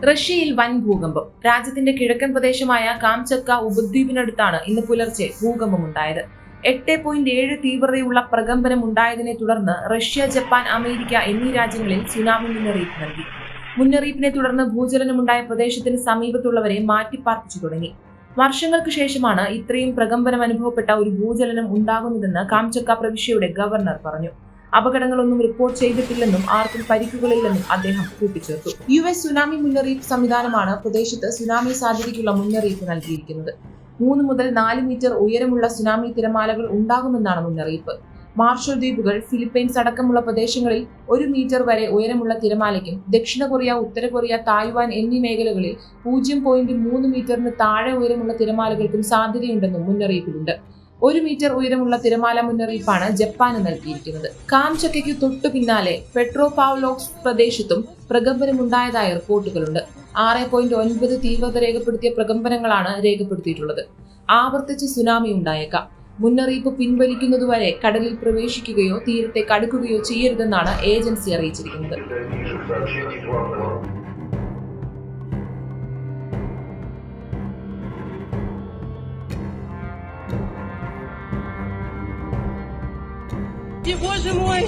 റഷ്യയിൽ വൻ ഭൂകമ്പം. രാജ്യത്തിന്റെ കിഴക്കൻ പ്രദേശമായ കാംചത്ക ഉപദ്വീപിനടുത്താണ് ഇന്ന് പുലർച്ചെ ഭൂകമ്പമുണ്ടായത്. 8.7 തീവ്രതയുള്ള പ്രകമ്പനം ഉണ്ടായതിനെ തുടർന്ന് റഷ്യ, ജപ്പാൻ, അമേരിക്ക എന്നീ രാജ്യങ്ങളിൽ സുനാമി മുന്നറിയിപ്പ് നൽകി. മുന്നറിയിപ്പിനെ തുടർന്ന് ഭൂചലനമുണ്ടായ പ്രദേശത്തിന് സമീപത്തുള്ളവരെ മാറ്റിപ്പാർപ്പിച്ചു തുടങ്ങി. വർഷങ്ങൾക്ക് ശേഷമാണ് ഇത്രയും പ്രകമ്പനം അനുഭവപ്പെട്ട ഒരു ഭൂചലനം ഉണ്ടാകുന്നതെന്ന് കാംചത്ക പ്രവിശ്യയുടെ ഗവർണർ പറഞ്ഞു. അപകടങ്ങളൊന്നും റിപ്പോർട്ട് ചെയ്തിട്ടില്ലെന്നും ആർക്കും പരിക്കുകളില്ലെന്നും അദ്ദേഹം കൂട്ടിച്ചേർത്തു. US സുനാമി മുന്നറിയിപ്പ് സംവിധാനമാണ് പ്രദേശത്ത് സുനാമി സാധ്യതയ്ക്കുള്ള മുന്നറിയിപ്പ് നൽകിയിരിക്കുന്നത്. 3 മുതൽ 4 മീറ്റർ ഉയരമുള്ള സുനാമി തിരമാലകൾ ഉണ്ടാകുമെന്നാണ് മുന്നറിയിപ്പ്. മാർഷൽ ദ്വീപുകൾ, ഫിലിപ്പൈൻസ് അടക്കമുള്ള പ്രദേശങ്ങളിൽ 1 മീറ്റർ വരെ ഉയരമുള്ള തിരമാലയ്ക്കും ദക്ഷിണ കൊറിയ, ഉത്തര കൊറിയ, തായ്വാൻ എന്നീ മേഖലകളിൽ 0.3 മീറ്ററിന് താഴെ ഉയരമുള്ള തിരമാലകൾക്കും സാധ്യതയുണ്ടെന്നും മുന്നറിയിപ്പിലുണ്ട്. 1 മീറ്റർ ഉയരമുള്ള തിരമാല മുന്നറിയിപ്പാണ് ജപ്പാന് നൽകിയിരിക്കുന്നത്. കാംചക്കയ്ക്കു തൊട്ടു പിന്നാലെ പെട്രോപാവ്ലോവ്സ്ക് പ്രദേശത്തും പ്രകമ്പനമുണ്ടായതായി റിപ്പോർട്ടുകളുണ്ട്. 6.9 തീവ്രത രേഖപ്പെടുത്തിയ പ്രകമ്പനങ്ങളാണ് രേഖപ്പെടുത്തിയിട്ടുള്ളത്. ആവർത്തിച്ച് സുനാമി ഉണ്ടായേക്കാം. മുന്നറിയിപ്പ് പിൻവലിക്കുന്നതുവരെ കടലിൽ പ്രവേശിക്കുകയോ തീരത്തേക്ക് അടുക്കുകയോ ചെയ്യരുതെന്നാണ് ഏജൻസി അറിയിച്ചിരിക്കുന്നത്. Боже мой!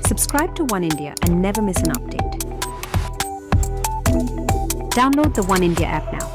Subscribe to One India and never miss an update. Download the One India app now.